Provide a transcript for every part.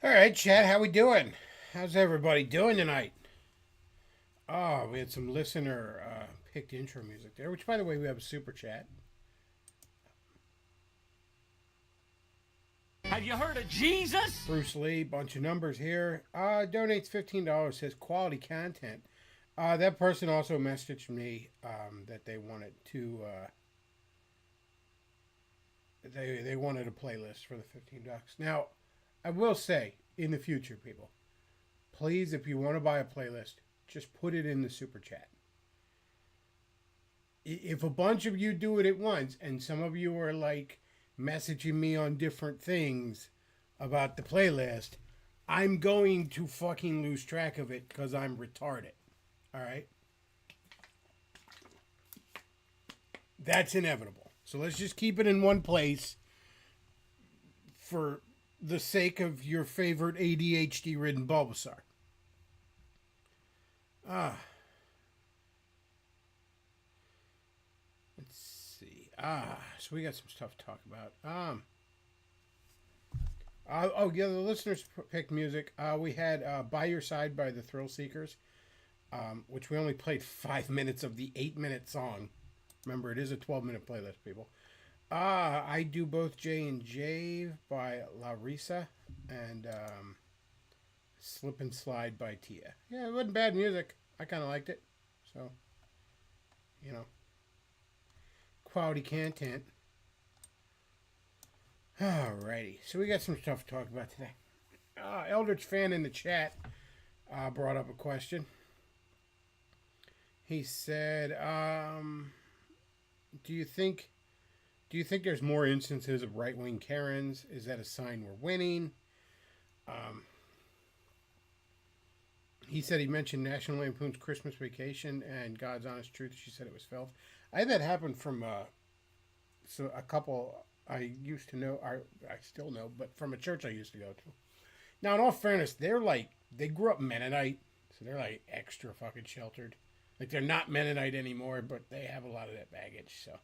All right, Chad, how we doing? How's everybody doing tonight? Oh, we had some listener picked intro music there, which, by the way, we have a super chat. Have you heard of Jesus? Bruce Lee, bunch of numbers here. Donates $15. Says quality content. That person also messaged me that they wanted to. They wanted a playlist for the $15. Now, I will say in the future, people, please, if you want to buy a playlist, just put it in the super chat. If a bunch of you do it at once and some of you are like messaging me on different things about the playlist, I'm going to fucking lose track of it because I'm retarded. All right? That's inevitable. So let's just keep it in one place for the sake of your favorite ADHD ridden Bulbasaur. Ah. Let's see. So we got some stuff to talk about. Yeah, the listeners picked music. We had "By Your Side" by the Thrill Seekers, which we only played 5 minutes of the 8-minute song. Remember, it is a 12-minute playlist, people. I Do Both J and Jave by La Risa, and Slip and Slide by Tia. Yeah, it wasn't bad music. I kind of liked it. So, you know, quality content. Alrighty, so we got some stuff to talk about today. Eldritch fan in the chat brought up a question. He said, "Do you think there's more instances of right wing Karens? Is that a sign we're winning?" Um, he said he mentioned National Lampoon's Christmas Vacation and God's Honest Truth. She said it was filth. I had that happen from so a couple I used to know, I still know, but from a church I used to go to. Now, in all fairness, they grew up Mennonite, so they're like extra fucking sheltered. Like they're not Mennonite anymore, but they have a lot of that baggage. So,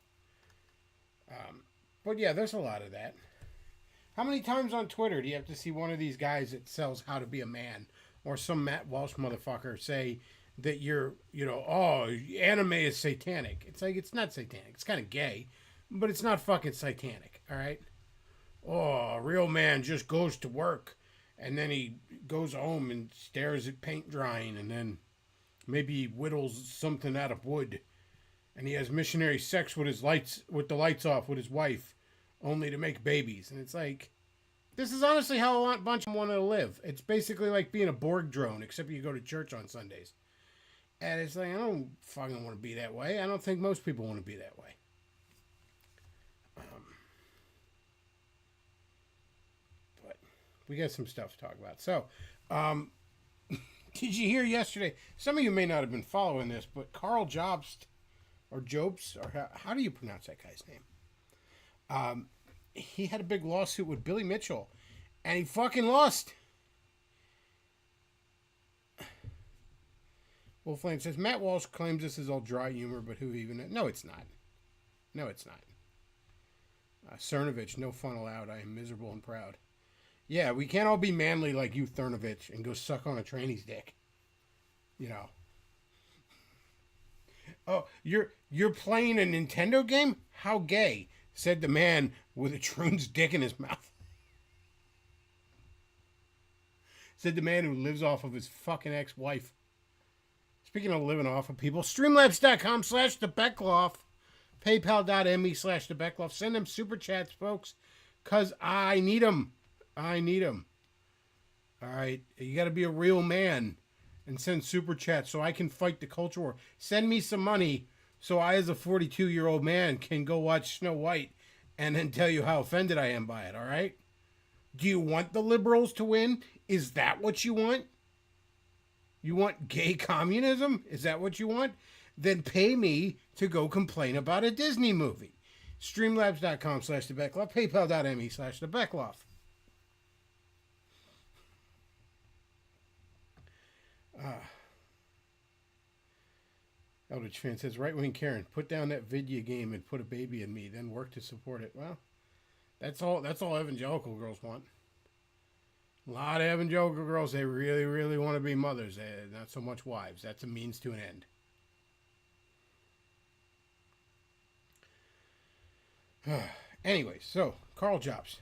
but yeah, there's a lot of that. How many times on Twitter do you have to see one of these guys that sells How to Be a Man or some Matt Walsh motherfucker say that oh, anime is satanic? It's like, it's not satanic. It's kind of gay, but it's not fucking satanic, all right? Oh, a real man just goes to work and then he goes home and stares at paint drying and then maybe he whittles something out of wood and he has missionary sex with the lights off with his wife only to make babies. And it's like, this is honestly how a bunch of them want to live. It's basically like being a Borg drone, except you go to church on Sundays. And it's like, I don't fucking want to be that way. I don't think most people want to be that way. But we got some stuff to talk about. So, did you hear yesterday? Some of you may not have been following this, but Carl Jobst, or Jobst, or how do you pronounce that guy's name? He had a big lawsuit with Billy Mitchell, and he fucking lost. Wolf Lane says, Matt Walsh claims this is all dry humor, but who even... No, it's not. No, it's not. Cernovich, no fun allowed. I am miserable and proud. Yeah, we can't all be manly like you, Cernovich, and go suck on a trainee's dick. You know. Oh, you're playing a Nintendo game? How gay, said the man with a troon's dick in his mouth. Said the man who lives off of his fucking ex-wife. Speaking of living off of people, streamlabs.com/thebecloff, paypal.me/thebecloff. Send them super chats, folks, because I need them. I need them. All right? You got to be a real man and send super chats so I can fight the culture war. Send me some money so I, as a 42-year-old man, can go watch Snow White and then tell you how offended I am by it, all right? Do you want the liberals to win? Is that what you want? You want gay communism? Is that what you want? Then pay me to go complain about a Disney movie. Streamlabs.com/thebecloff, paypal.me/thebecloff. Eldritch fan says, right wing Karen, put down that video game and put a baby in me, then work to support it. Well, that's all evangelical girls want. A lot of evangelical girls, they really, really want to be mothers. Not so much wives. That's a means to an end. Anyway, so Carl Jobs.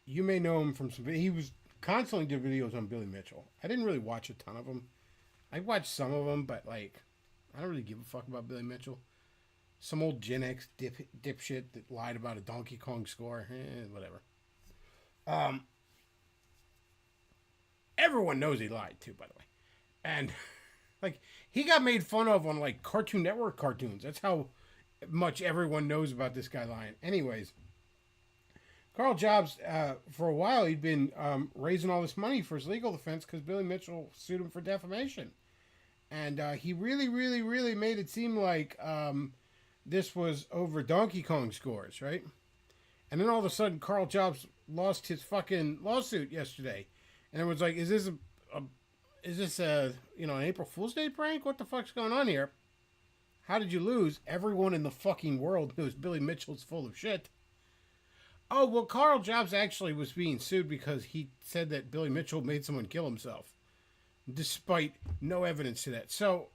You may know him from some. He was constantly did videos on Billy Mitchell. I didn't really watch a ton of them. I watched some of them, but like, I don't really give a fuck about Billy Mitchell. Some old Gen X dipshit that lied about a Donkey Kong score. Whatever. Everyone knows he lied too, by the way. And like, he got made fun of on like Cartoon Network cartoons. That's how much everyone knows about this guy lying. Anyways, Carl Jobs, for a while, he'd been raising all this money for his legal defense because Billy Mitchell sued him for defamation. And he really, really, really made it seem like this was over Donkey Kong scores, right? And then all of a sudden, Carl Jobs lost his fucking lawsuit yesterday. And it was like, is this a an April Fool's Day prank? What the fuck's going on here? How did you lose? Everyone in the fucking world knows Billy Mitchell's full of shit. Oh, well, Carl Jobs actually was being sued because he said that Billy Mitchell made someone kill himself, despite no evidence to that. So,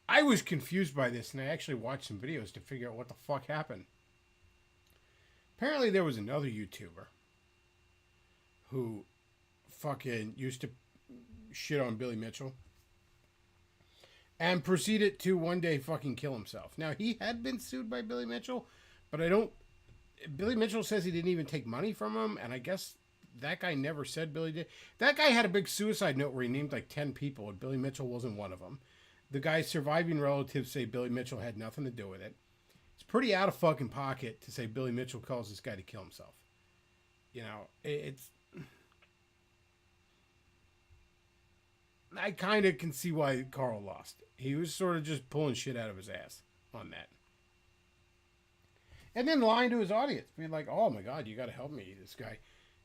I was confused by this, and I actually watched some videos to figure out what the fuck happened. Apparently, there was another YouTuber who fucking used to shit on Billy Mitchell and proceeded to one day fucking kill himself. Now, he had been sued by Billy Mitchell, but Billy Mitchell says he didn't even take money from him, and I guess that guy never said Billy did. That guy had a big suicide note where he named like 10 people, and Billy Mitchell wasn't one of them. The guy's surviving relatives say Billy Mitchell had nothing to do with it. It's pretty out of fucking pocket to say Billy Mitchell caused this guy to kill himself. It's... I kind of can see why Carl lost. He was sort of just pulling shit out of his ass on that. And then lying to his audience, being like, oh my God, you got to help me. This guy,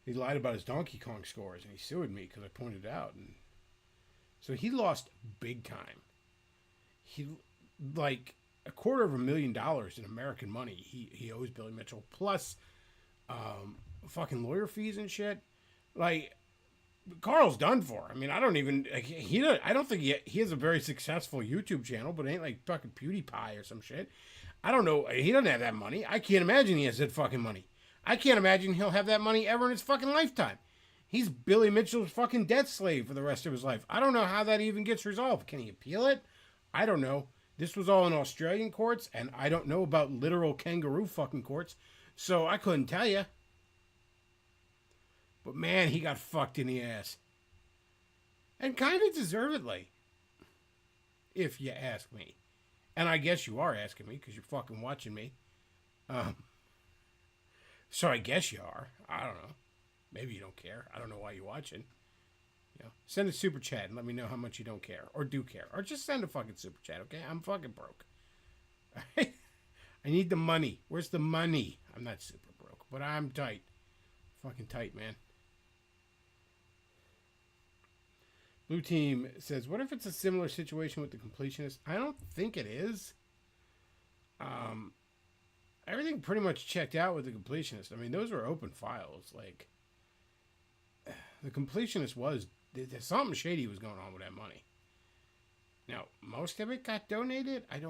he lied about his Donkey Kong scores and he sued me because I pointed it out. And so he lost big time. He, like, $250,000 in American money he owes Billy Mitchell, plus fucking lawyer fees and shit. Like, Carl's done for. I mean, I don't think he has a very successful YouTube channel, but it ain't like fucking PewDiePie or some shit. I don't know. He doesn't have that money. I can't imagine he has that fucking money. I can't imagine he'll have that money ever in his fucking lifetime. He's Billy Mitchell's fucking debt slave for the rest of his life. I don't know how that even gets resolved. Can he appeal it? I don't know. This was all in Australian courts, and I don't know about literal kangaroo fucking courts, so I couldn't tell you. But man, he got fucked in the ass. And kind of deservedly. If you ask me. And I guess you are asking me because you're fucking watching me. So I guess you are. I don't know. Maybe you don't care. I don't know why you're watching. Send a super chat and let me know how much you don't care. Or do care. Or just send a fucking super chat, okay? I'm fucking broke. I need the money. Where's the money? I'm not super broke, but I'm tight. Fucking tight, man. Blue Team says, what if it's a similar situation with the completionist? I don't think it is. Everything pretty much checked out with the completionist. I mean, those were open files. Like, the completionist there's something shady was going on with that money. Now, most of it got donated. I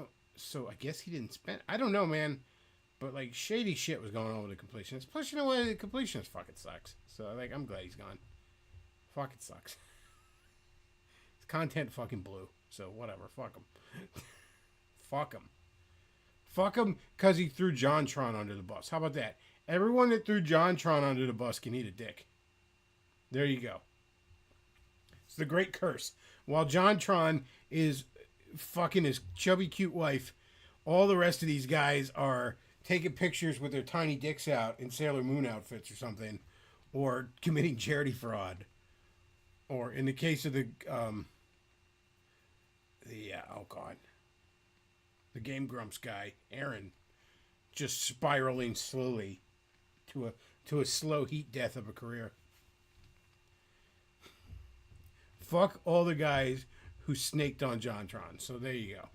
guess he didn't spend. I don't know, man. But, like, shady shit was going on with the completionist. Plus, you know what? The completionist fucking sucks. So, like, I'm glad he's gone. Fucking sucks. His content fucking blew. So, whatever. Fuck him. Fuck him. Fuck him because he threw JonTron under the bus. How about that? Everyone that threw JonTron under the bus can eat a dick. There you go. It's the great curse. While JonTron is fucking his chubby cute wife, all the rest of these guys are taking pictures with their tiny dicks out in Sailor Moon outfits or something, or committing charity fraud, or in the case of the Game Grumps guy, Aaron, just spiraling slowly to a slow heat death of a career. Fuck all the guys who snaked on JonTron. So there you go.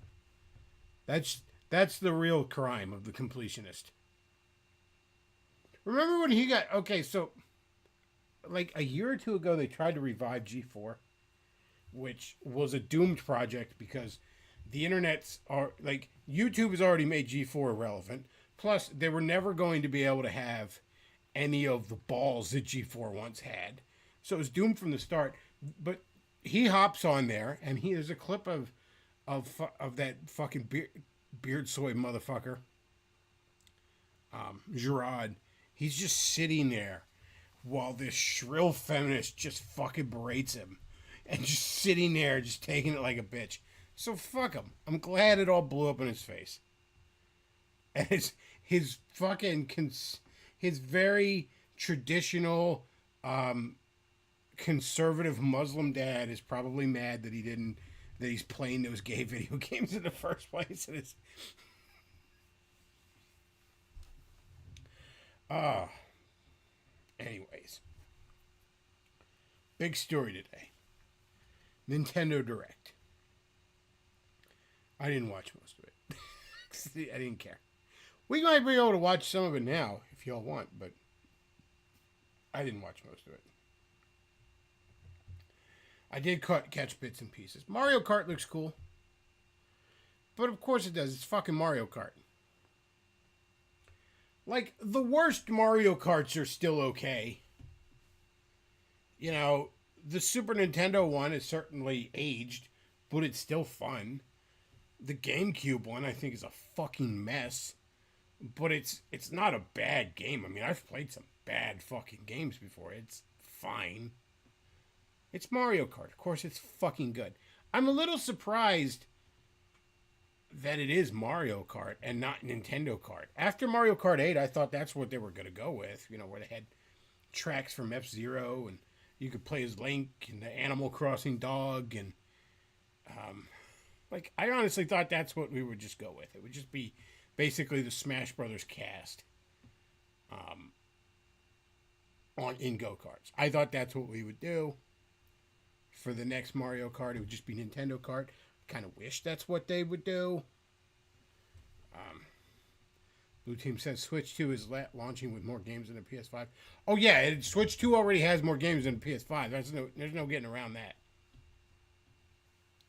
That's the real crime of the completionist. Remember when he got okay? So, like a year or two ago, they tried to revive G4, which was a doomed project because the internet's are like YouTube has already made G4 irrelevant. Plus, they were never going to be able to have any of the balls that G4 once had, so it was doomed from the start. But he hops on there, and he there's a clip of that fucking beard soy motherfucker, Gerard. He's just sitting there while this shrill feminist just fucking berates him, and just sitting there, just taking it like a bitch. So fuck him. I'm glad it all blew up in his face. And his fucking his very traditional conservative Muslim dad is probably mad that he's playing those gay video games in the first place. And it's anyways, big story today. Nintendo Direct. I didn't watch most of it. I didn't care. We might be able to watch some of it now if y'all want, but I didn't watch most of it. I did catch bits and pieces. Mario Kart looks cool. But of course it does. It's fucking Mario Kart. Like, the worst Mario Karts are still okay. You know, the Super Nintendo one is certainly aged, but it's still fun. The GameCube one, I think, is a fucking mess. But it's not a bad game. I mean, I've played some bad fucking games before. It's fine. It's Mario Kart. Of course, it's fucking good. I'm a little surprised that it is Mario Kart and not Nintendo Kart. After Mario Kart 8, I thought that's what they were going to go with. You know, where they had tracks from F-Zero and you could play as Link and the Animal Crossing dog. And, like, I honestly thought that's what we would just go with. It would just be basically the Smash Brothers cast in go-karts. I thought that's what we would do. For the next Mario Kart, it would just be Nintendo Kart. Kind of wish that's what they would do. Blue Team says Switch 2 is launching with more games than the PS5. Oh yeah, Switch 2 already has more games than the PS5. There's no getting around that.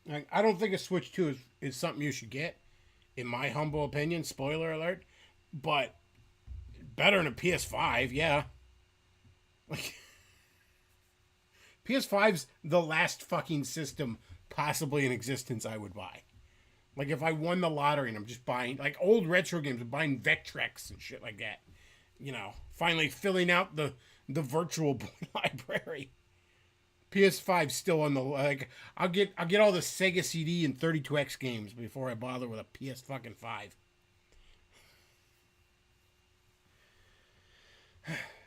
Like, I don't think a Switch 2 is something you should get, in my humble opinion. Spoiler alert. But better than a PS5, yeah. Like, PS5's the last fucking system possibly in existence I would buy. Like, if I won the lottery and I'm just buying, like, old retro games, I'm buying Vectrex and shit like that. You know, finally filling out the Virtual Boy library. PS5's still on the, like, I'll get all the Sega CD and 32X games before I bother with a PS fucking 5.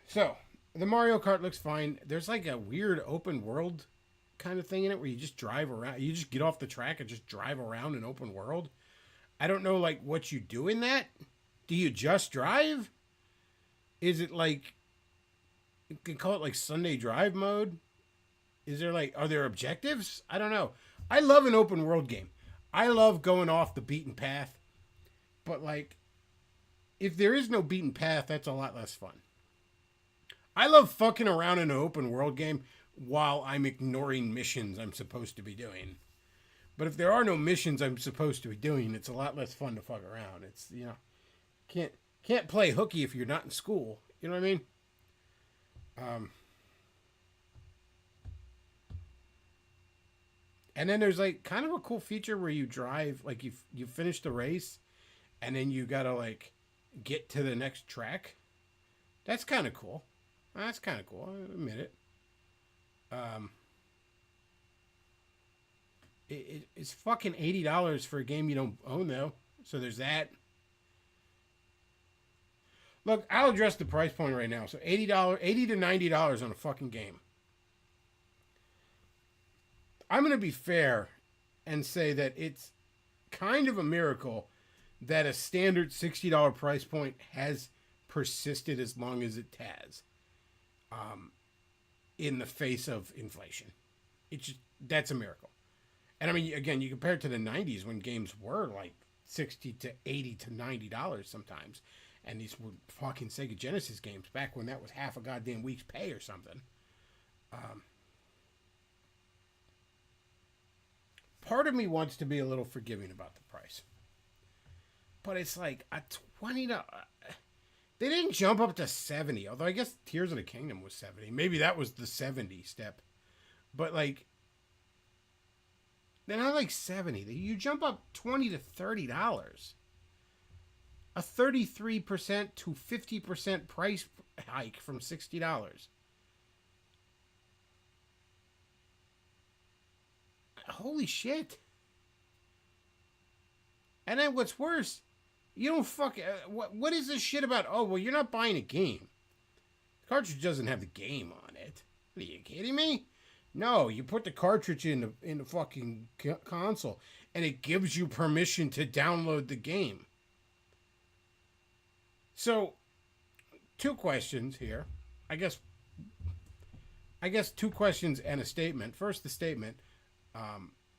So, the Mario Kart looks fine. There's like a weird open world kind of thing in it where you just drive around. You just get off the track and just drive around an open world. I don't know, like, what you do in that. Do you just drive? Is it like, you can call it like Sunday drive mode? Is there like, are there objectives? I don't know. I love an open world game. I love going off the beaten path. But like, if there is no beaten path, that's a lot less fun. I love fucking around in an open world game while I'm ignoring missions I'm supposed to be doing. But if there are no missions I'm supposed to be doing, it's a lot less fun to fuck around. It's, you know, can't play hooky if you're not in school. You know what I mean? And then there's like kind of a cool feature where you drive, like you finish the race and then you gotta like get to the next track. That's kind of cool. That's kind of cool. I admit it. It's fucking $80 for a game you don't own, though. So there's that. Look, I'll address the price point right now. So $80 to $90 on a fucking game. I'm going to be fair and say that it's kind of a miracle that a standard $60 price point has persisted as long as it has. In the face of inflation. That's a miracle. And I mean, again, you compare it to the 90s when games were like $60 to $80 to $90 sometimes. And these were fucking Sega Genesis games back when that was half a goddamn week's pay or something. Part of me wants to be a little forgiving about the price. But it's like a $20. They didn't jump up to 70, although I guess Tears of the Kingdom was 70. Maybe that was the 70 step. But like, they're not like 70. You jump up $20 to $30. A 33% to 50% price hike from $60. Holy shit. And then what's worse, you don't what is this shit about? Oh, well, you're not buying a game. The cartridge doesn't have the game on it. Are you kidding me? No, you put the cartridge in the fucking console, and it gives you permission to download the game. So, two questions here. I guess two questions and a statement. First, the statement.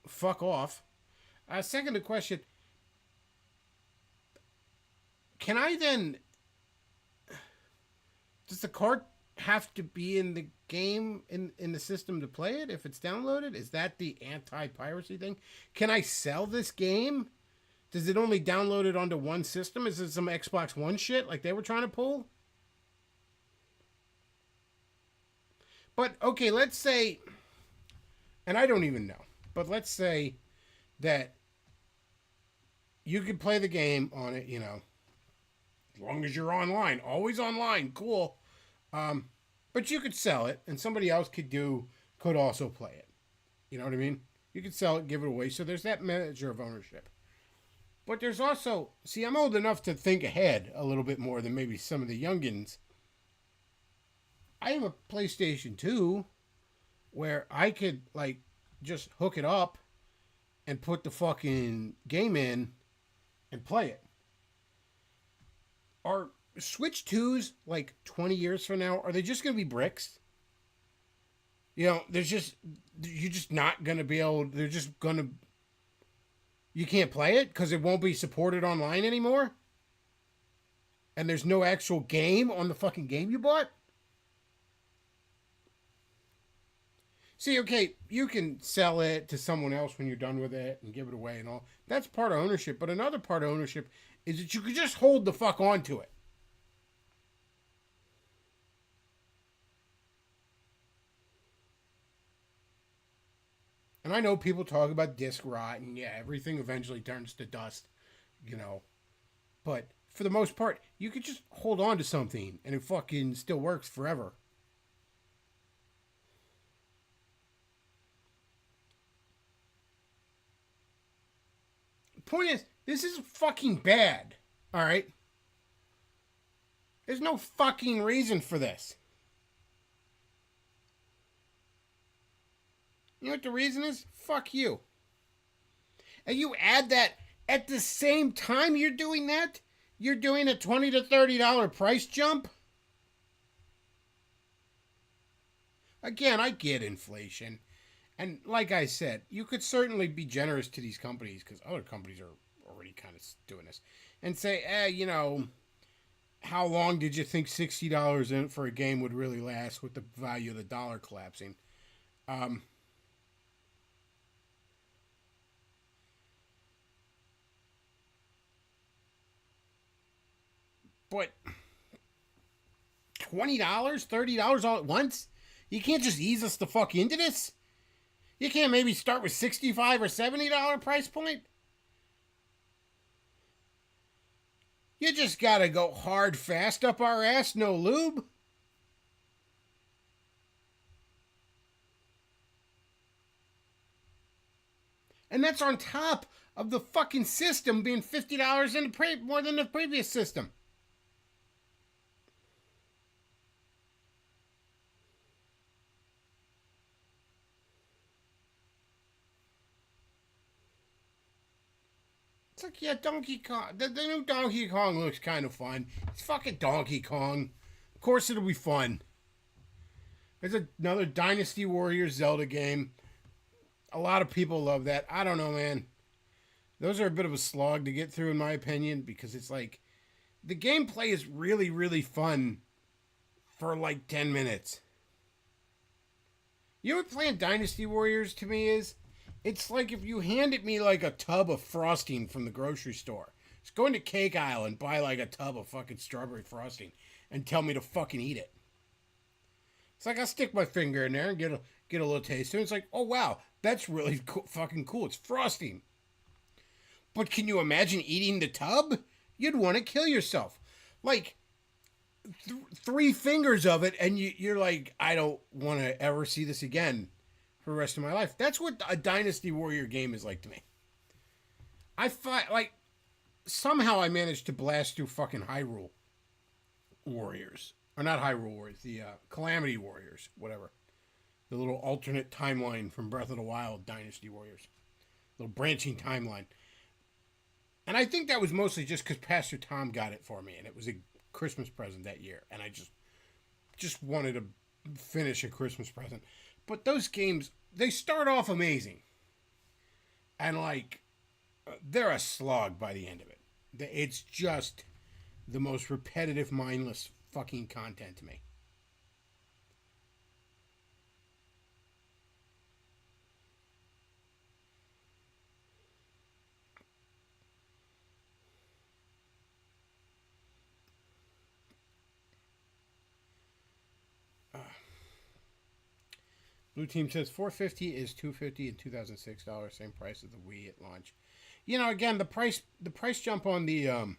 Fuck off. Second, the question. Can I then... Does the cart have to be in the game, in the system to play it if it's downloaded? Is that the anti-piracy thing? Can I sell this game? Does it only download it onto one system? Is it some Xbox One shit like they were trying to pull? But, okay, let's say... And I don't even know. But let's say that you could play the game on it, as long as you're online. Always online. Cool. But you could sell it, and somebody else could also play it. You know what I mean? You could sell it, give it away. So there's that measure of ownership. But there's also... See, I'm old enough to think ahead a little bit more than maybe some of the youngins. I have a PlayStation 2 where I could, just hook it up and put the fucking game in and play it. Are Switch 2s, 20 years from now, are they just going to be bricks? You're just not going to be able... They're just going to... You can't play it because it won't be supported online anymore? And there's no actual game on the fucking game you bought? See, okay, you can sell it to someone else when you're done with it and give it away and all. That's part of ownership. But another part of ownership is that you could just hold the fuck on to it. And I know people talk about disc rot and yeah, everything eventually turns to dust, But for the most part, you could just hold on to something and it fucking still works forever. Point is, this is fucking bad. Alright? There's no fucking reason for this. You know what the reason is? Fuck you. And you add that at the same time you're doing that, you're doing a $20 to $30 price jump? Again, I get inflation. And like I said, you could certainly be generous to these companies because other companies are already kind of doing this. And say, how long did you think $60 in for a game would really last with the value of the dollar collapsing? But $20, $30 all at once? You can't just ease us the fuck into this? You can't maybe start with $65 or $70 price point? You just gotta go hard fast up our ass, no lube? And that's on top of the fucking system being $50 more than the previous system. It's like, yeah, Donkey Kong. The new Donkey Kong looks kind of fun. It's fucking Donkey Kong. Of course it'll be fun. There's another Dynasty Warriors Zelda game. A lot of people love that. I don't know, man. Those are a bit of a slog to get through, in my opinion, because it's like the gameplay is really, really fun for like 10 minutes. You know what playing Dynasty Warriors to me is? It's like if you handed me like a tub of frosting from the grocery store. Just go into Cake Aisle and buy like a tub of fucking strawberry frosting and tell me to fucking eat it. It's like I stick my finger in there and get a little taste of it. It's like, oh wow, that's really fucking cool. It's frosting. But can you imagine eating the tub? You'd want to kill yourself. Like, three fingers of it, and you're like, I don't want to ever see this again for the rest of my life. That's what a Dynasty Warrior game is like to me. I find, like, somehow I managed to blast through fucking Hyrule Warriors. Or not Hyrule Warriors, the Calamity Warriors, whatever. The little alternate timeline from Breath of the Wild Dynasty Warriors. Little branching timeline. And I think that was mostly just because Pastor Tom got it for me, and it was a Christmas present that year, and I just wanted to finish a Christmas present. But those games, they start off amazing, and like they're a slog by the end of it. It's just the most repetitive, mindless fucking content to me. Blue Team says $450 is $250 in 2006 dollars, same price as the Wii at launch. You know, again, the price jump on the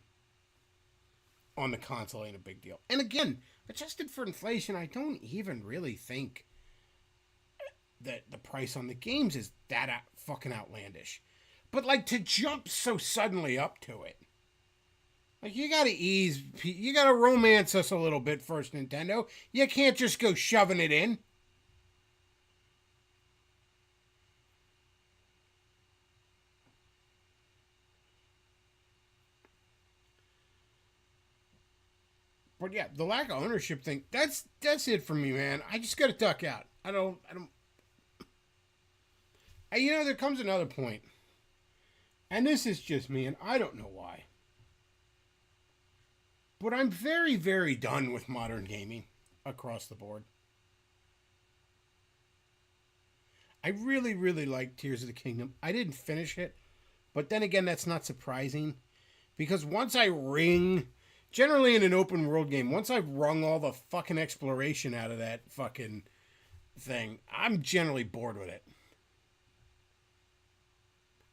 console ain't a big deal. And again, adjusted for inflation, I don't even really think that the price on the games is that fucking outlandish. But like to jump so suddenly up to it, like you gotta romance us a little bit first, Nintendo. You can't just go shoving it in. But yeah, the lack of ownership thing, that's it for me, man. I just gotta duck out. I don't and you know, there comes another point. And this is just me, and I don't know why. But I'm very, very done with modern gaming across the board. I really, really like Tears of the Kingdom. I didn't finish it, but then again, that's not surprising. Because once I ring, generally in an open world game, once I've wrung all the fucking exploration out of that fucking thing, I'm generally bored with it.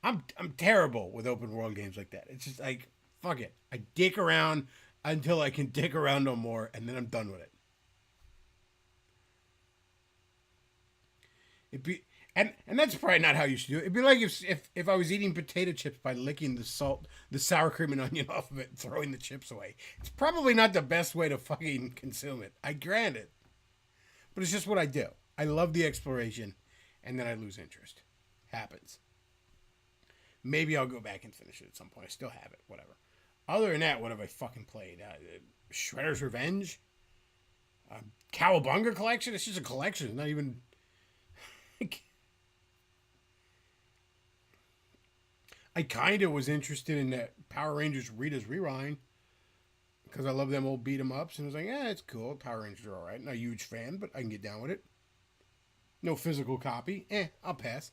I'm terrible with open world games like that. It's just like, fuck it. I dick around until I can dick around no more, and then I'm done with it. It'd be and that's probably not how you should do it. It'd be like if I was eating potato chips by licking the sour cream and onion off of it and throwing the chips away. It's probably not the best way to fucking consume it. I grant it. But it's just what I do. I love the exploration, and then I lose interest. Happens. Maybe I'll go back and finish it at some point. I still have it. Whatever. Other than that, what have I fucking played? Shredder's Revenge? Cowabunga Collection? It's just a collection. It's not even... I kind of was interested in that Power Rangers Rita's Rewind because I love them old beat 'em ups, and I was like, yeah, it's cool. Power Rangers are all right. Not a huge fan, but I can get down with it. No physical copy. I'll pass.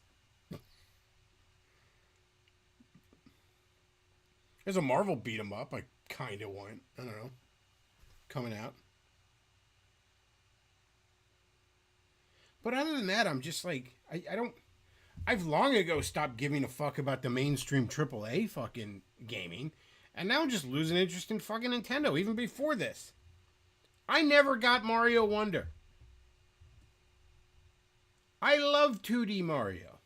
There's a Marvel beat 'em up I kind of want. I don't know. Coming out. But other than that, I'm just like, I don't... I've long ago stopped giving a fuck about the mainstream AAA fucking gaming. And now I'm just losing interest in fucking Nintendo, even before this. I never got Mario Wonder. I love 2D Mario.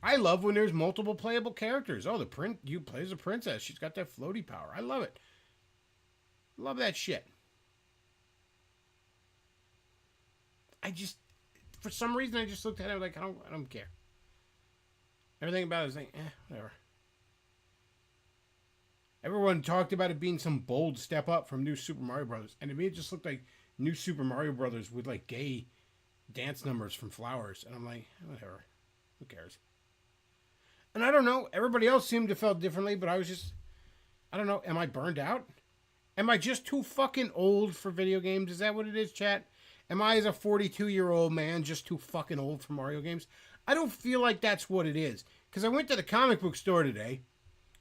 I love when there's multiple playable characters. Oh, you play as a princess. She's got that floaty power. I love it. Love that shit. For some reason, I just looked at it like, I don't care. Everything about it is like, whatever. Everyone talked about it being some bold step up from New Super Mario Brothers, and to me, it just looked like New Super Mario Brothers with like gay dance numbers from Flowers, and I'm like, whatever. Who cares? And I don't know, everybody else seemed to feel differently, but I was just, I don't know, am I burned out? Am I just too fucking old for video games? Is that what it is, chat? Am I, as a 42-year-old man, just too fucking old for Mario games? I don't feel like that's what it is. Because I went to the comic book store today,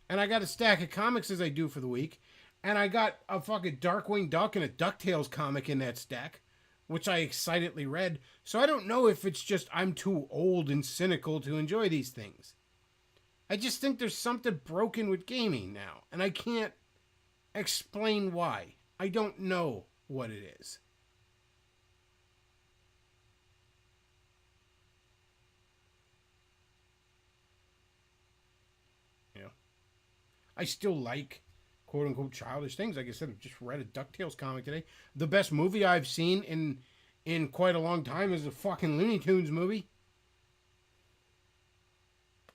and I got a stack of comics as I do for the week, and I got a fucking Darkwing Duck and a DuckTales comic in that stack, which I excitedly read. So I don't know if it's just I'm too old and cynical to enjoy these things. I just think there's something broken with gaming now, and I can't explain why. I don't know what it is. You know, I still like quote unquote childish things. Like I said, I just read a DuckTales comic today. The best movie I've seen in quite a long time is a fucking Looney Tunes movie.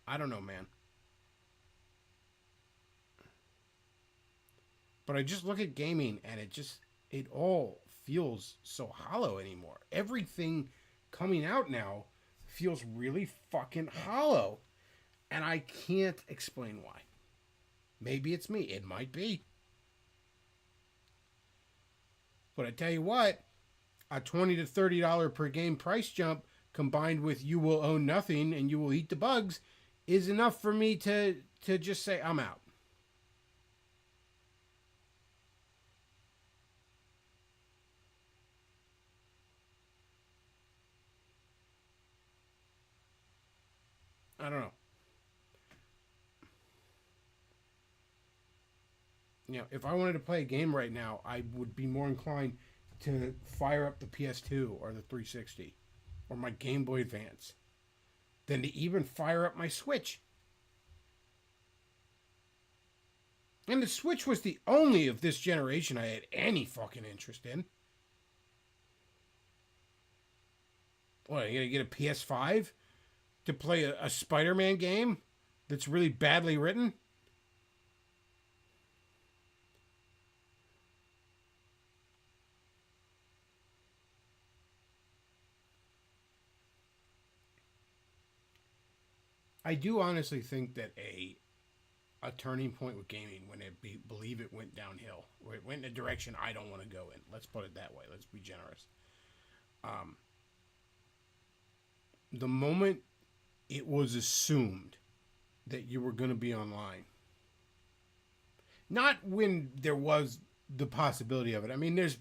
I don't know, man. But I just look at gaming and it all feels so hollow anymore. Everything coming out now feels really fucking hollow. And I can't explain why. Maybe it's me. It might be. But I tell you what, a $20 to $30 per game price jump combined with you will own nothing and you will eat the bugs is enough for me to just say I'm out. I don't know. You know, if I wanted to play a game right now, I would be more inclined to fire up the PS2 or the 360 or my Game Boy Advance than to even fire up my Switch. And the Switch was the only of this generation I had any fucking interest in. What, are you gonna get a PS5 to play a Spider-Man game that's really badly written? I do honestly think that a turning point with gaming when believe it went downhill, or it went in a direction I don't want to go in. Let's put it that way. Let's be generous. The moment it was assumed that you were going to be online, not when there was the possibility of it. I mean, there's,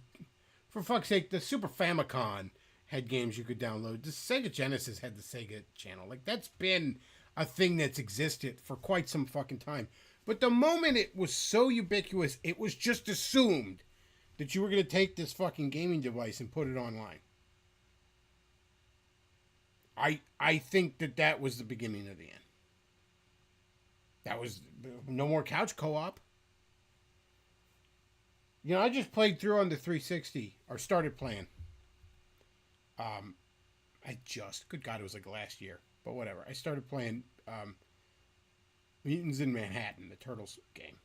for fuck's sake, the Super Famicom had games you could download. The Sega Genesis had the Sega channel. Like, that's been a thing that's existed for quite some fucking time. But the moment it was so ubiquitous, it was just assumed that you were going to take this fucking gaming device and put it online. I think that was the beginning of the end. That was no more couch co-op. You know, I just played through on the 360, or started playing. Good God, it was like last year, but whatever. I started playing Mutants in Manhattan, the Turtles game.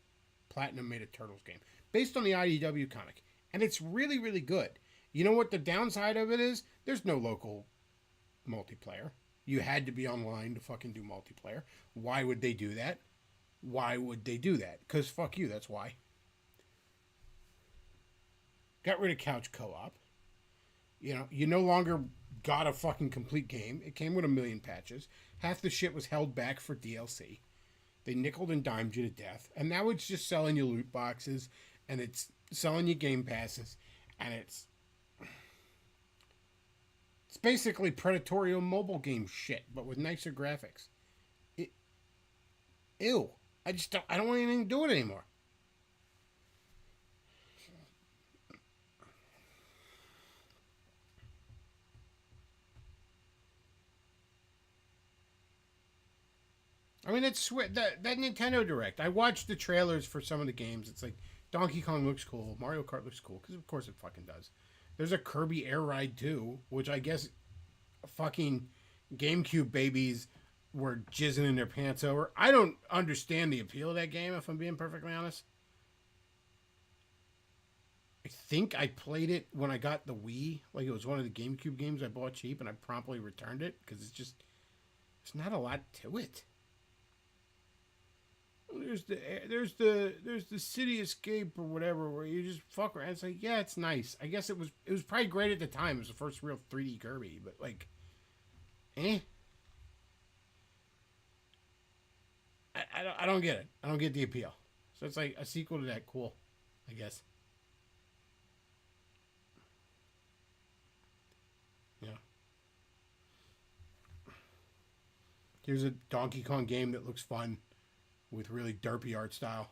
Platinum made a Turtles game based on the IDW comic, and it's really, really good. You know what the downside of it is? There's no local multiplayer. You had to be online to fucking do multiplayer. Why would they do that? Why would they do that? Because fuck you, that's why. Got rid of couch co-op. You know, you no longer got a fucking complete game. It came with a million patches. Half the shit was held back for DLC. They nickeled and dimed you to death. And now it's just selling you loot boxes, and it's selling you game passes, and it's basically Predatorial mobile game shit, but with nicer graphics. Ew. I don't want anything to do with it anymore. I mean, it's that Nintendo Direct. I watched the trailers for some of the games. It's like Donkey Kong looks cool, Mario Kart looks cool, because of course it fucking does. There's a Kirby Air Ride 2, which I guess fucking GameCube babies were jizzing in their pants over. I don't understand the appeal of that game, if I'm being perfectly honest. I think I played it when I got the Wii. Like, it was one of the GameCube games I bought cheap, and I promptly returned it, because there's not a lot to it. there's the City Escape or whatever where you just fuck around. It's like, yeah, it's nice. I guess it was probably great at the time. It was the first real 3D Kirby, but like, eh. I don't get it. I don't get the appeal. So it's like a sequel to that, cool, I guess. Yeah. Here's a Donkey Kong game that looks fun with really derpy art style.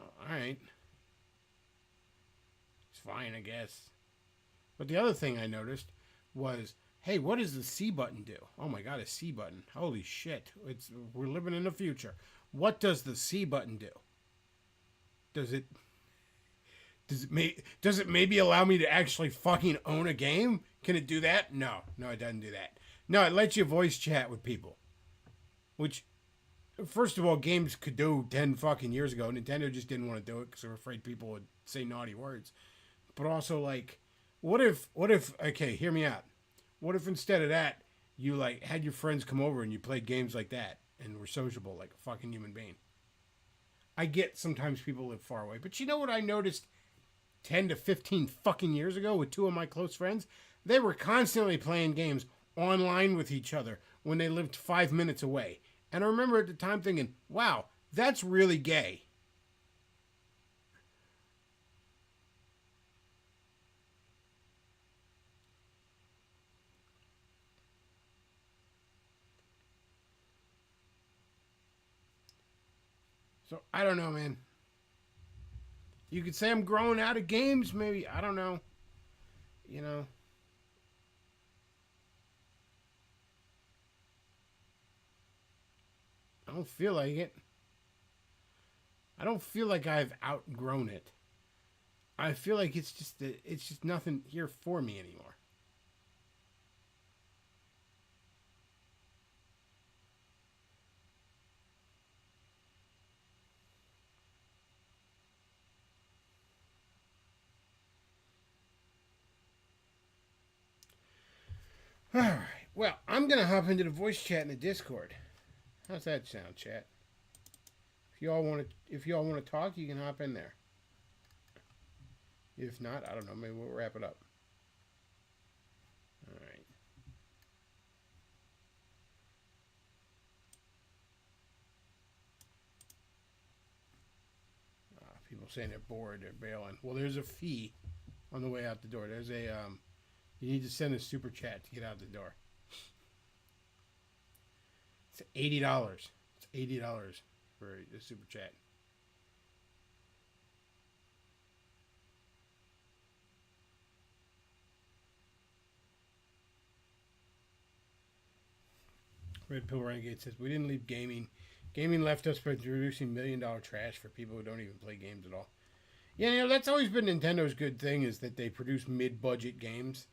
All right. It's fine, I guess. But the other thing I noticed was, hey, what does the C button do? Oh my god, a C button. Holy shit. We're living in the future. What does the C button do? Does it maybe allow me to actually fucking own a game? Can it do that? No, it doesn't do that. No, it lets you voice chat with people. Which, first of all, games could do 10 fucking years ago. Nintendo just didn't want to do it because they were afraid people would say naughty words. But also, like, what if, okay, hear me out. What if instead of that, you, like, had your friends come over and you played games like that and were sociable like a fucking human being? I get sometimes people live far away. But you know what I noticed 10 to 15 fucking years ago with two of my close friends? They were constantly playing games online with each other when they lived 5 minutes away. And I remember at the time thinking, wow, that's really gay. So, I don't know, man. You could say I'm growing out of games, maybe. I don't know. You know. I don't feel like it. I don't feel like I've outgrown it. I feel like it's just nothing here for me anymore. All right. Well, I'm gonna hop into the voice chat in the Discord. How's that sound, chat? If y'all want to talk, you can hop in there. If not, I don't know. Maybe we'll wrap it up. All right. People saying they're bored, they're bailing. Well, there's a fee on the way out the door. There's a you need to send a super chat to get out the door. It's $80. It's $80 for the super chat. Red Pill Renegade says, we didn't leave gaming. Gaming left us by producing $1 million trash for people who don't even play games at all. Yeah, you know, that's always been Nintendo's good thing, is that they produce mid-budget games.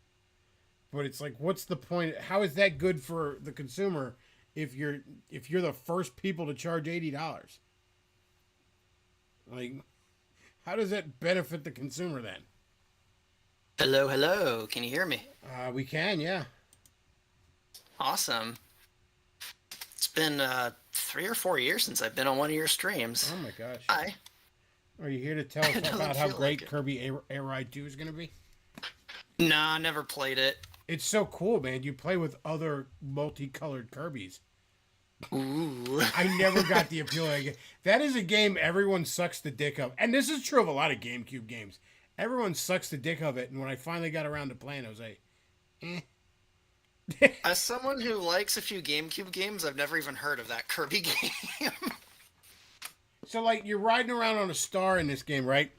But it's like, what's the point? How is that good for the consumer if you're the first people to charge $80? Like, how does that benefit the consumer then? Hello. Can you hear me? We can, yeah. Awesome. It's been 3 or 4 years since I've been on one of your streams. Oh my gosh. Hi. Are you here to tell us about how great like Kirby Air Ride 2 is going to be? Nah, never played it. It's so cool, man. You play with other multicolored Kirbys. Ooh. I never got the appeal. That is a game everyone sucks the dick of. And this is true of a lot of GameCube games. Everyone sucks the dick of it. And when I finally got around to playing, I was like, eh. As someone who likes a few GameCube games, I've never even heard of that Kirby game. So, like, you're riding around on a star in this game, right?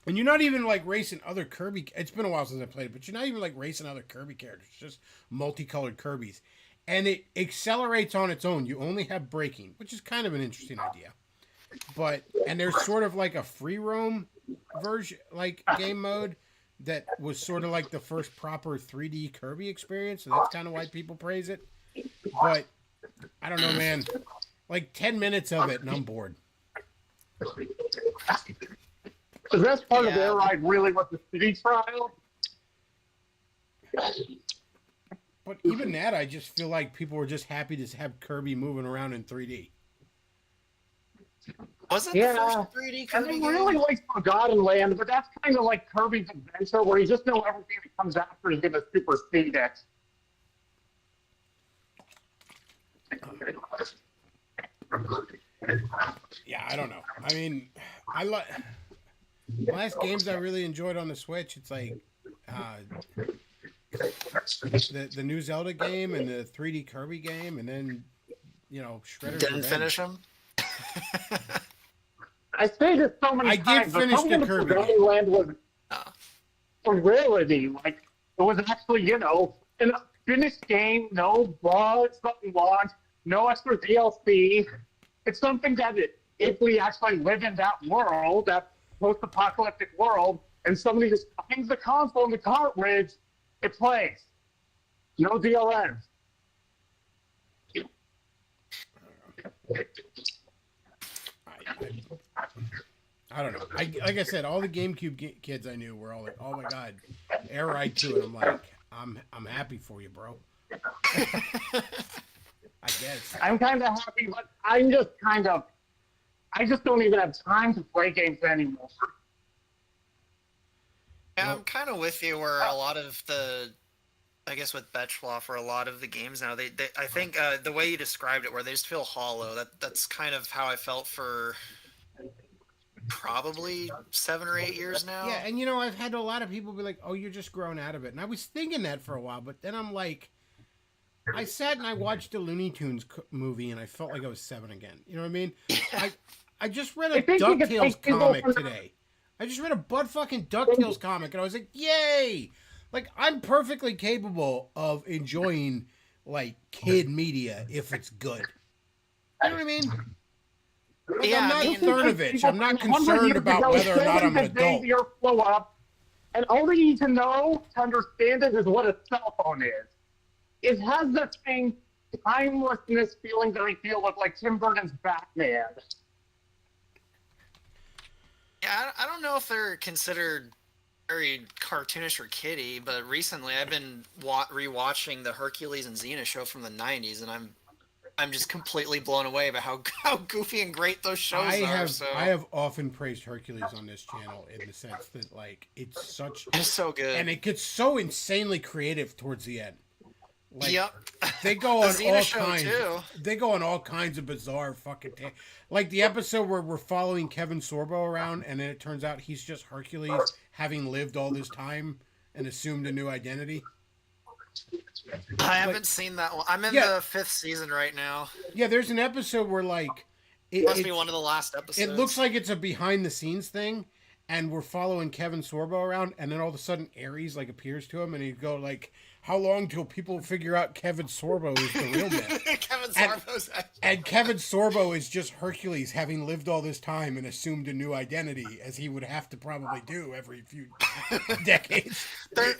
And you're not even, like, racing other Kirby... It's been a while since I played it, but you're not even, like, racing other Kirby characters. It's just multicolored Kirbys. And it accelerates on its own. You only have braking, which is kind of an interesting idea. And there's sort of, like, a free roam version, like, game mode that was sort of like the first proper 3D Kirby experience. So that's kind of why people praise it. But, I don't know, man. Like, 10 minutes of it, and I'm bored. The best part of Air Ride really was the city trial. But even that, I just feel like people were just happy to have Kirby moving around in 3D. Was it Yeah. the first 3D And Kirby they game? really like Forgotten Land, but that's kind of like Kirby's Adventure, where you just know everything that comes after is going to supersede it. Yeah, I don't know. I mean, I like last games I really enjoyed on the Switch. It's like the new Zelda game and the 3D Kirby game, and then Shredder's Didn't Revenge. finish them. I say this so many I did times, but finish some the of the Kirby Forgotten Land was Oh. a rarity. Like, it was actually, an finished game, no bugs, nothing lost, no extra DLC. It's something that if we actually live in that world, that post-apocalyptic world, and somebody just hangs the console in the cartridge, it plays. No DLNs. I don't know. Like I said, all the GameCube kids I knew were all like, "Oh my god, Air Ride 2," and I'm like, "I'm happy for you, bro." I guess. I'm kind of happy, but I just don't even have time to play games anymore. Yeah, I'm kind of with you where a lot of I guess with Betchloff, where a lot of the games now, I think the way you described it, where they just feel hollow, that's kind of how I felt for probably 7 or 8 years now. Yeah, and I've had a lot of people be like, "Oh, you're just grown out of it," and I was thinking that for a while, but then I'm like, I sat and I watched a Looney Tunes movie, and I felt like I was 7 again. You know what I mean? I just read a I think you could DuckTales take people comic from- today. I just read a butt-fucking DuckTales comic, and I was like, yay! Like, I'm perfectly capable of enjoying, like, kid media if it's good. You know what I mean? Like, Yeah, I'm not I mean, Cernovich. I'm not 100 concerned years about ago, whether or not I'm an something that adult. Xavier Flow up, and all you need to know to understand it is what a cell phone is. It has that same timelessness feeling that I feel with, like, Tim Burton's Batman. Yeah, I don't know if they're considered very cartoonish or kiddie, but recently I've been rewatching the Hercules and Xena show from the 90s, and I'm just completely blown away by how goofy and great those shows I are. have often praised Hercules on this channel in the sense that, like, it's such... It's so good. And it gets so insanely creative towards the end. Like, Yep. They go The on Xena all show, kinds. too. They go on all kinds of bizarre fucking. Like the episode where we're following Kevin Sorbo around, and then it turns out he's just Hercules, having lived all this time and assumed a new identity. I haven't seen that one. I'm in Yeah. the 5th season right now. Yeah, there's an episode where like Must be one of the last episodes. it looks like it's a behind the scenes thing, and we're following Kevin Sorbo around, and then all of a sudden Ares like appears to him, and he'd go like, "How long till people figure out Kevin Sorbo is the real man?" Kevin Sorbo's And Kevin Sorbo is just Hercules, having lived all this time and assumed a new identity, as he would have to probably do every few decades. There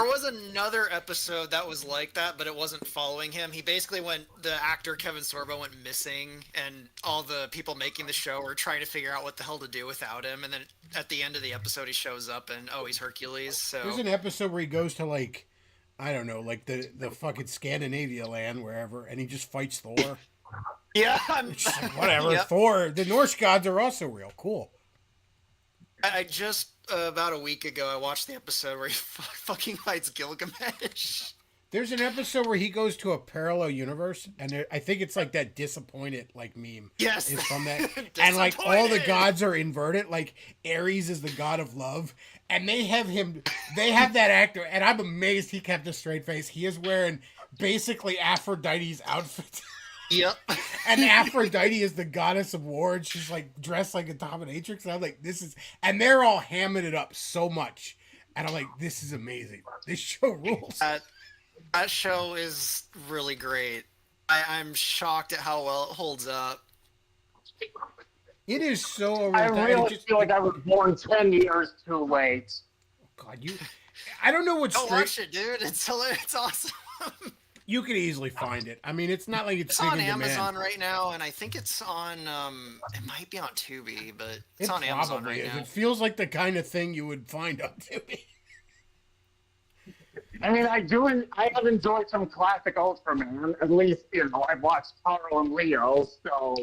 was another episode that was like that, but it wasn't following him. He basically the actor Kevin Sorbo went missing, and all the people making the show were trying to figure out what the hell to do without him. And then at the end of the episode, he shows up, and he's Hercules. So There's an episode where he goes to like, I don't know, like the fucking Scandinavia land, wherever, and he just fights Thor. yeah, It's just like, whatever. Yep. Thor, the Norse gods are also real. Cool. I just about a week ago I watched the episode where he fucking fights Gilgamesh. There's an episode where he goes to a parallel universe, and I think it's like that disappointed like meme. Yes. Is from that, and like all the Disappointed. gods are inverted. Like Ares is the god of love, and they have that actor, and I'm amazed he kept a straight face. He is wearing basically Aphrodite's outfit. Yep. And Aphrodite is the goddess of war, and she's like dressed like a dominatrix. And I'm like, and they're all hamming it up so much. And I'm like, this is amazing. This show rules. That show is really great. I'm shocked at how well it holds up. It is so over I the top. really feel like I was born 10 years too late. God, I don't know what Go straight. watch it, dude. It's awesome. You could easily find it. I mean, it's not like it's It's big on in demand. Amazon right now, and I think it's on. It might be on Tubi, but it's It on Amazon probably right is. now. It feels like the kind of thing you would find on TV. I mean, I have enjoyed some classic Ultraman. At least, I've watched Taro and Leo, so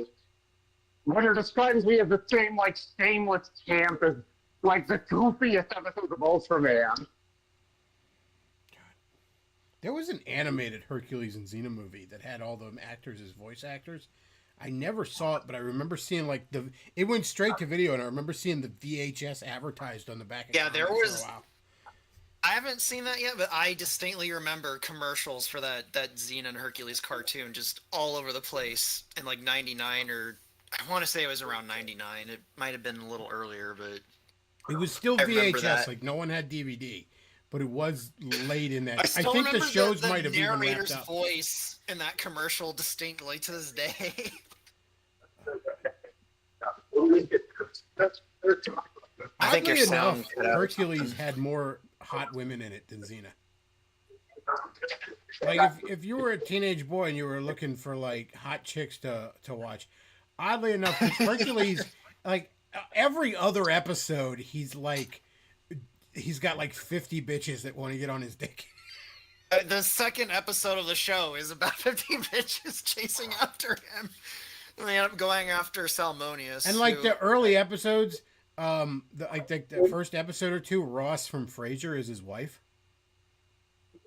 When it describes me as the same, like, shameless camp as, like, the goofiest episodes of Ultraman. There was an animated Hercules and Xena movie that had all the actors as voice actors. I never saw it, but I remember seeing like it went straight to video, and I remember seeing the VHS advertised on the back. Of Yeah, there Congress was. for a while. I haven't seen that yet, but I distinctly remember commercials for that Xena and Hercules cartoon just all over the place in like '99 or I want to say it was around '99. It might have been a little earlier, but It was still I remember VHS, that. like no one had DVD, but it was late in that. I I still think the remember shows the might have even narrator's wrapped up. voice in that commercial distinctly to this day. I think your Oddly sound enough, cut out or Hercules had more hot women in it than Xena. Like if you were a teenage boy and you were looking for like hot chicks to watch, oddly enough, Hercules, like every other episode, he's got like 50 bitches that want to get on his dick. The second episode of the show is about 50 bitches chasing after him. And they end up going after Salmonius. And like who- the early episodes, the first episode or two, Ross from Frasier is his wife.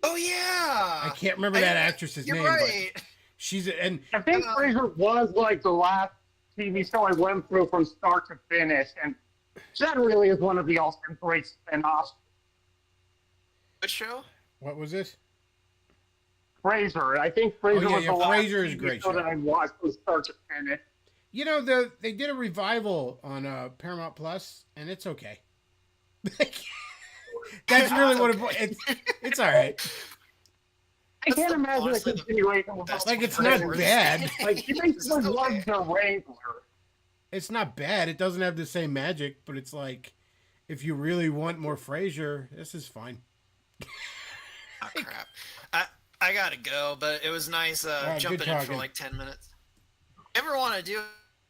Oh yeah. I can't remember that actress's You're name, right. but she's and I think Frasier was, like, the last TV show I went through from start to finish, and that really is one of the all-time great spin-offs. What show? what was this? Frasier. I think Frasier yeah, was yeah, the last Frasier is a TV great show show. that I watched from start to finish. You know, they did a revival on Paramount Plus, and it's okay. That's really what it's all right. I can't imagine a honestly the continuation of best Like, it's part not of it. bad. Like, he basically It's okay. was the Wrangler. It's not bad. It doesn't have the same magic, but it's like, if you really want more Frasier, this is fine. Oh, crap. I gotta go, but it was nice right, jumping good in for talking. like 10 minutes. If you ever want to do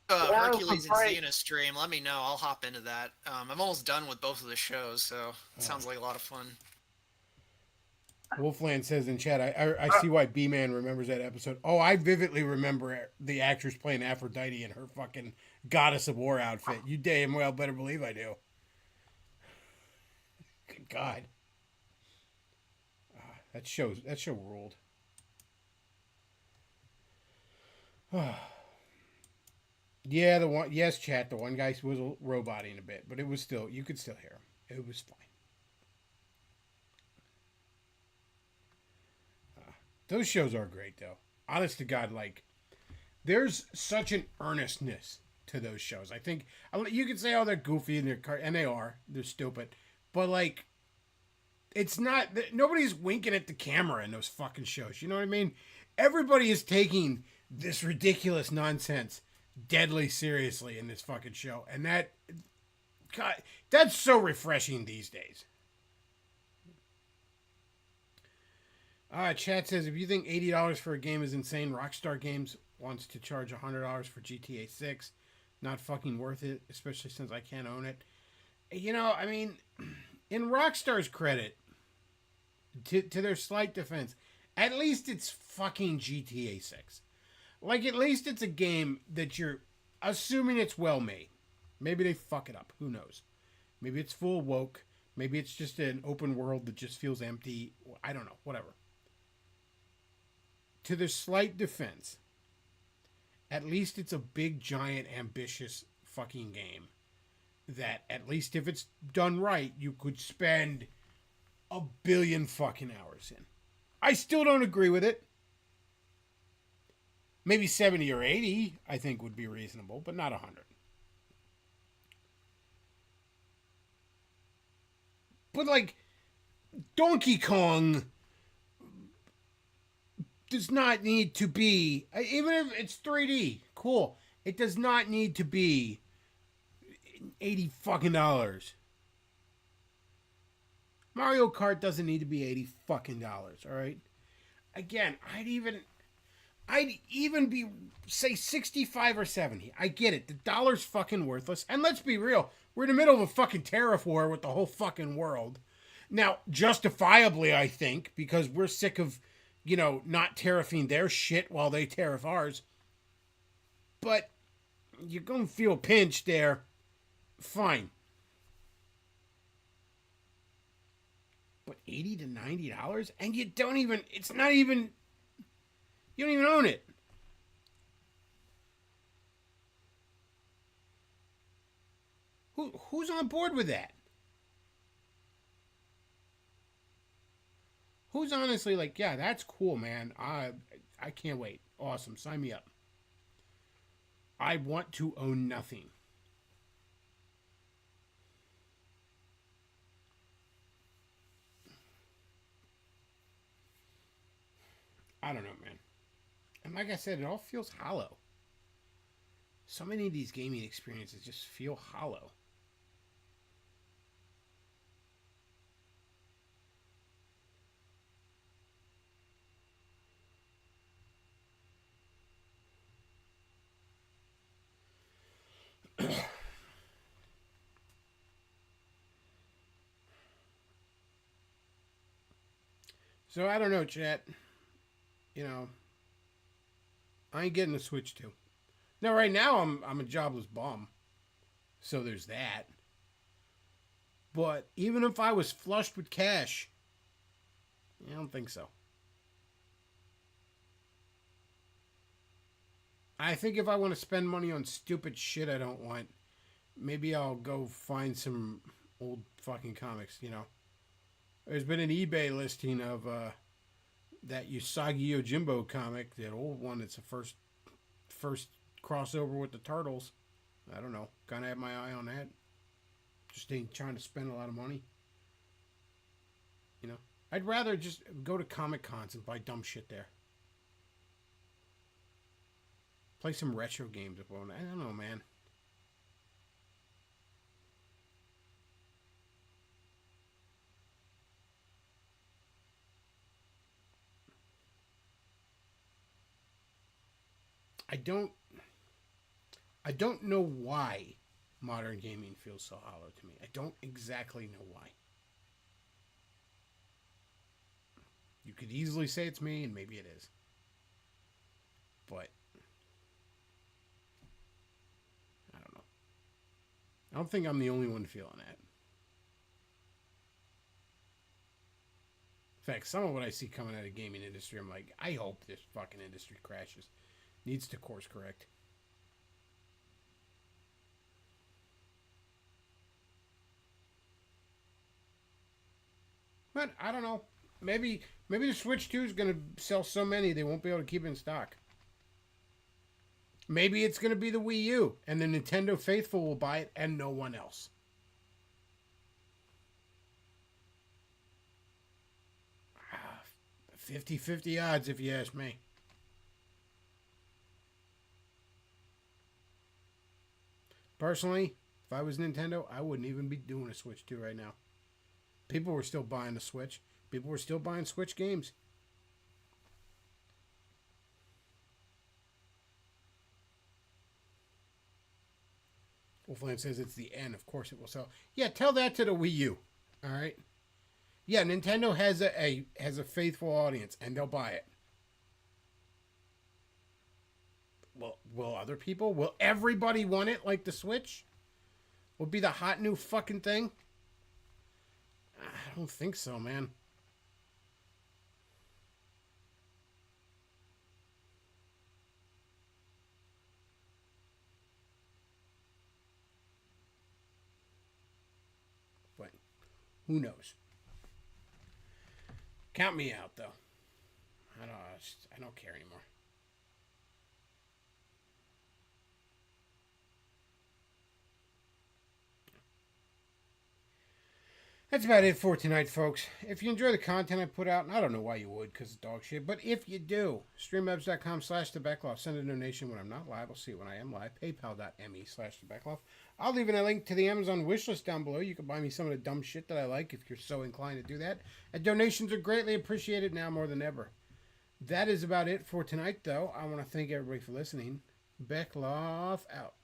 Yeah, Hercules and great. Xena stream, let me know. I'll hop into that. I'm almost done with both of the shows, so it sounds like a lot of fun. Wolfland says in chat, I see why B-Man remembers that episode. Oh, I vividly remember the actress playing Aphrodite in her fucking Goddess of War outfit. You damn well better believe I do. Good God. That show ruled. Yeah, yes, chat, the one guy was a roboting a bit, but it was still, you could still hear him. It was fine. Those shows are great, though. Honest to God, like, there's such an earnestness to those shows. I think you could say, oh, they're goofy and and they are. They're stupid. But, like, it's not, nobody's winking at the camera in those fucking shows. You know what I mean? Everybody is taking this ridiculous nonsense deadly seriously in this fucking show. And God, that's so refreshing these days. Chat says, if you think $80 for a game is insane, Rockstar Games wants to charge $100 for GTA 6. Not fucking worth it, especially since I can't own it. You know, I mean, in Rockstar's credit, to their slight defense, at least it's fucking GTA 6. Like, at least it's a game that you're assuming it's well made. Maybe they fuck it up. Who knows? Maybe it's full woke. Maybe it's just an open world that just feels empty. I don't know. Whatever. To their slight defense, at least it's a big, giant, ambitious fucking game that, at least if it's done right, you could spend 1 billion fucking hours in. I still don't agree with it. Maybe 70 or 80, I think, would be reasonable, but not 100. But, like, Donkey Kong does not need to be, even if it's 3D, cool. It does not need to be $80 fucking dollars. Mario Kart doesn't need to be $80 fucking dollars, all right? Again, I'd even be, say, 65 or 70. I get it. The dollar's fucking worthless. And let's be real. We're in the middle of a fucking tariff war with the whole fucking world. Now, justifiably, I think, because we're sick of, you know, not tariffing their shit while they tariff ours. But you're going to feel pinched there. Fine. But $80 to $90? And you don't even, it's not even, you don't even own it. Who's on board with that? Who's honestly like, yeah, that's cool, man. I can't wait. Awesome. Sign me up. I want to own nothing. I don't know, man. And like I said, it all feels hollow. So many of these gaming experiences just feel hollow. So I don't know, chat. You know, I ain't getting a Switch 2. Now, right now, I'm a jobless bum. So there's that. But even if I was flushed with cash, I don't think so. I think if I want to spend money on stupid shit I don't want, maybe I'll go find some old fucking comics, you know. There's been an eBay listing of that Usagi Yojimbo comic, that old one that's the first crossover with the Turtles. I don't know. Kind of have my eye on that. Just ain't trying to spend a lot of money. You know? I'd rather just go to Comic Cons and buy dumb shit there. Play some retro games. I don't know, man. I don't know why modern gaming feels so hollow to me. I don't exactly know why. You could easily say it's me, and maybe it is. But I don't know. I don't think I'm the only one feeling that. In fact, some of what I see coming out of the gaming industry, I'm like, I hope this fucking industry crashes. Needs to course correct. But I don't know. Maybe the Switch 2 is going to sell so many they won't be able to keep it in stock. Maybe it's going to be the Wii U, and the Nintendo faithful will buy it and no one else. Ah, 50-50 odds if you ask me. Personally, if I was Nintendo, I wouldn't even be doing a Switch 2 right now. People were still buying the Switch. People were still buying Switch games. Wolfland says it's the end. Of course it will sell. Yeah, tell that to the Wii U. All right. Yeah, Nintendo has a faithful audience, and they'll buy it. Well, will other people? Will everybody want it like the Switch? Will it be the hot new fucking thing? I don't think so, man. But who knows? Count me out, though. I don't care anymore. That's about it for tonight, folks. If you enjoy the content I put out, and I don't know why you would, because it's dog shit, but if you do, streamlabs.com/thebacklaw. Send a donation when I'm not live. I'll see it when I am live. PayPal.me/thebacklaw. I'll leave a link to the Amazon wishlist down below. You can buy me some of the dumb shit that I like if you're so inclined to do that. And donations are greatly appreciated now more than ever. That is about it for tonight, though. I want to thank everybody for listening. Becklaw out.